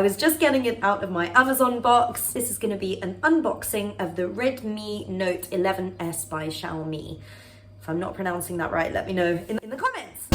was just getting it out of my Amazon box. This is gonna be an unboxing of the Redmi Note 11S by Xiaomi. If I'm not pronouncing that right, let me know in the comments.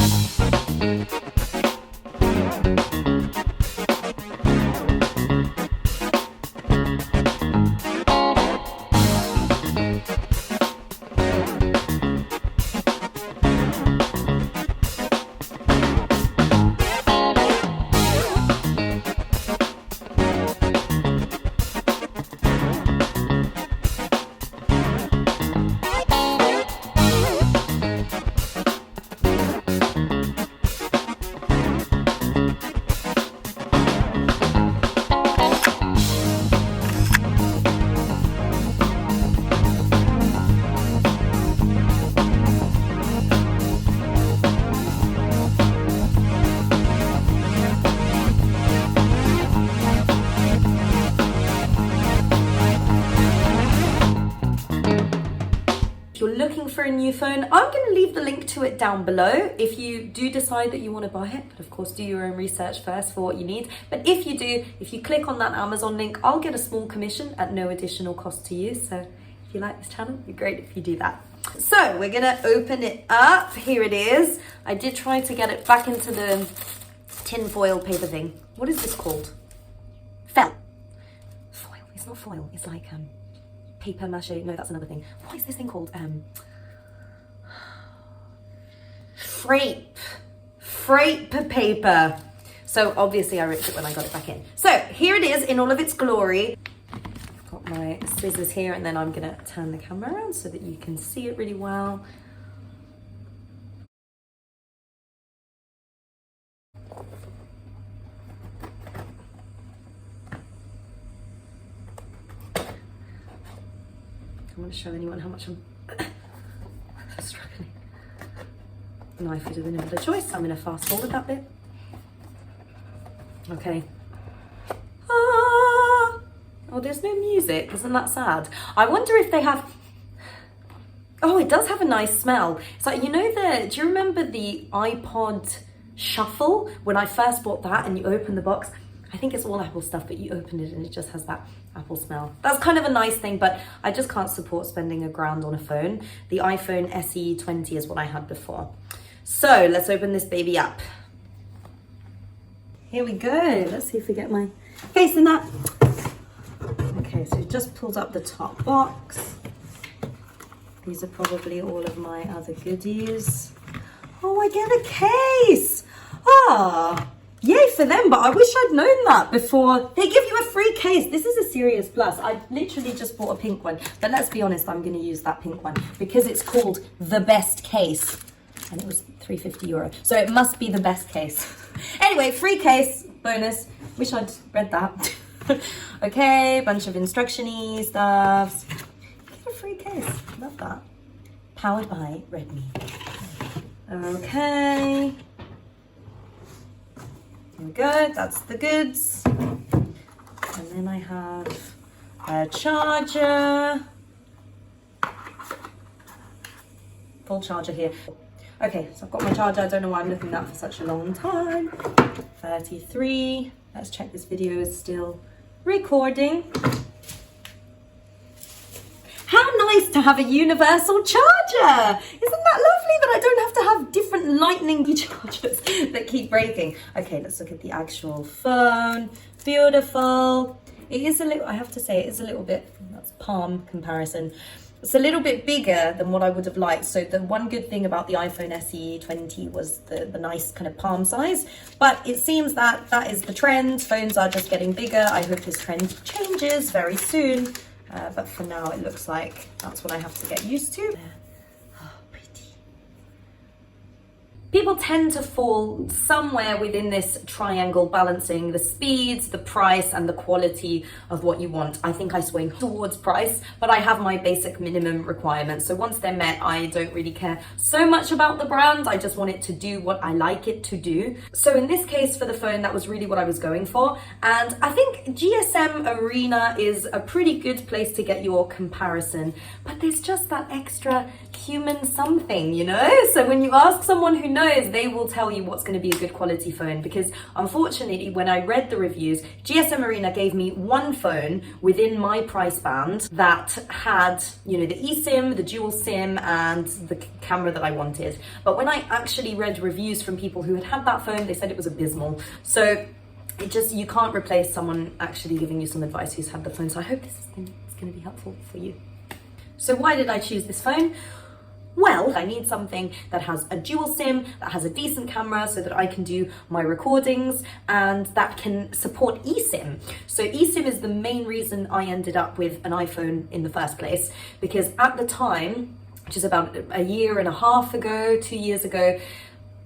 If you're looking for a new phone, I'm going to leave the link to it down below if you do decide that you want to buy it. But of course, do your own research first for what you need. But if you do, if you click on that Amazon link, I'll get a small commission at no additional cost to you. So if you like this channel, it'd be great if you do that. So we're going to open it up. Here it is. I did try to get it back into the tin foil paper thing. What is this called? Foil. It's not foil. It's like paper mache. No, that's another thing. What is this thing called? Frappe paper. So obviously I ripped it when I got it back in. So here it is in all of its glory. I've got my scissors here, and then I'm gonna turn the camera around so that you can see it really well. I want to show anyone how much I'm struggling. No, if you didn't have a choice, I'm going to fast forward that bit. Okay. Ah! Oh, there's no music. Isn't that sad? I wonder if they have... Oh, it does have a nice smell. It's like, you know, do you remember the iPod Shuffle? When I first bought that and you open the box, I think it's all Apple stuff, but you open it and it just has that Apple smell. That's kind of a nice thing, but I just can't support spending £1,000 on a phone. The iPhone SE 20 is what I had before. So let's open this baby up. Here we go. Let's see if we get my face in that. Okay, so it just pulls up the top box. These are probably all of my other goodies. Oh, I get a case. Ah. Yay for them, but I wish I'd known that before. They give you a free case. This is a serious plus. I literally just bought a pink one, but let's be honest, I'm going to use that pink one because it's called the best case, and it was €350, so it must be the best case. Anyway, free case, bonus. Wish I'd read that. Okay, bunch of instruction-y stuffs. Get a free case. Love that. Powered by Redmi. Okay. Good, that's the goods. And then I have a charger. Full charger here. Okay, so I've got my charger. I don't know why I'm looking at that for such a long time. 33. Let's check this video is still recording. How nice to have a universal charger! Isn't that lovely that I don't have to have different lightning chargers that keep breaking? Okay, let's look at the actual phone. Beautiful. It is a little, I have to say, it is a little bit, that's palm comparison. It's a little bit bigger than what I would have liked. So the one good thing about the iPhone SE 20 was the nice kind of palm size. But it seems that that is the trend. Phones are just getting bigger. I hope this trend changes very soon. But for now, it looks like that's what I have to get used to. Oh, pretty. People tend to fall somewhere within this triangle, balancing the speeds, the price, and the quality of what you want. I think I swing towards price, but I have my basic minimum requirements. So once they're met, I don't really care so much about the brand. I just want it to do what I like it to do. So in this case, for the phone, that was really what I was going for. And I think GSM Arena is a pretty good place to get your comparison, but there's just that extra human something, you know? So when you ask someone who knows, is they will tell you what's going to be a good quality phone, because unfortunately when I read the reviews, GSM Arena gave me one phone within my price band that had, you know, the eSIM, the dual SIM and the camera that I wanted. But when I actually read reviews from people who had that phone, they said it was abysmal. So you can't replace someone actually giving you some advice who's had the phone. So I hope this is going to be helpful for you. So why did I choose this phone? Well, I need something that has a dual SIM, that has a decent camera so that I can do my recordings, and that can support eSIM. So eSIM is the main reason I ended up with an iPhone in the first place, because at the time, which is about a year and a half ago, 2 years ago,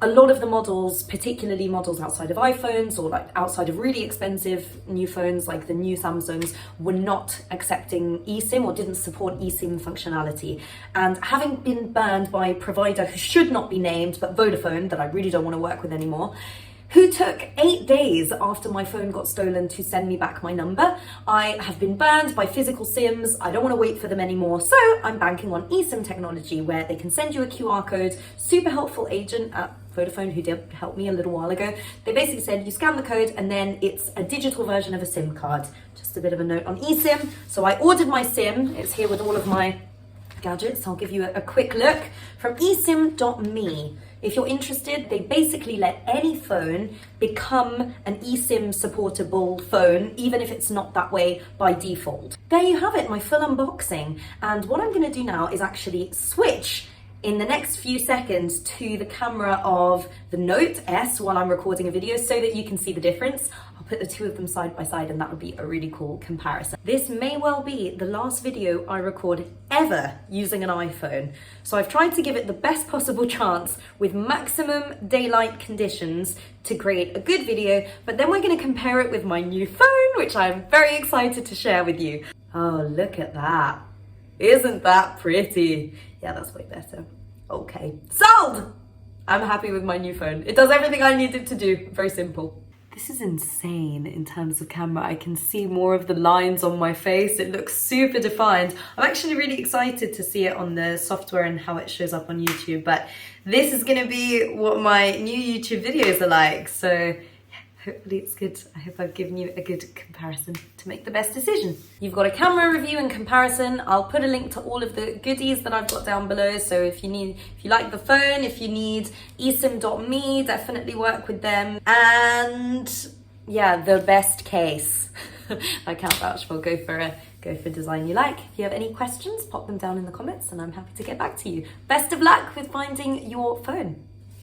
a lot of the models, particularly models outside of iPhones or like outside of really expensive new phones like the new Samsungs, were not accepting eSIM or didn't support eSIM functionality. And having been burned by a provider who should not be named, but Vodafone, that I really don't want to work with anymore, who took 8 days after my phone got stolen to send me back my number. I have been burned by physical SIMs. I don't want to wait for them anymore. So I'm banking on eSIM technology, where they can send you a QR code. Super helpful agent at Vodafone who did help me a little while ago. They basically said you scan the code and then it's a digital version of a SIM card. Just a bit of a note on eSIM. So I ordered my SIM. It's here with all of my gadgets. I'll give you a quick look from eSIM.me. If you're interested, they basically let any phone become an eSIM supportable phone, even if it's not that way by default. There you have it, my full unboxing. And what I'm going to do now is actually switch in the next few seconds to the camera of the Note S while I'm recording a video so that you can see the difference. I'll put the two of them side by side and that would be a really cool comparison. This may well be the last video I record ever using an iPhone. So I've tried to give it the best possible chance with maximum daylight conditions to create a good video, but then we're going to compare it with my new phone, which I'm very excited to share with you. Oh, look at that. Isn't that pretty? Yeah, that's way better. Okay, sold! I'm happy with my new phone. It does everything I need it to do. Very simple. This is insane in terms of camera. I can see more of the lines on my face. It looks super defined. I'm actually really excited to see it on the software and how it shows up on YouTube. But this is gonna be what my new YouTube videos are like. So hopefully it's good. I hope I've given you a good comparison to make the best decision. You've got a camera review and comparison. I'll put a link to all of the goodies that I've got down below. So if you like the phone, if you need eSIM.me, definitely work with them. And yeah, the best case. I can't vouch for, go for design you like. If you have any questions, pop them down in the comments and I'm happy to get back to you. Best of luck with finding your phone.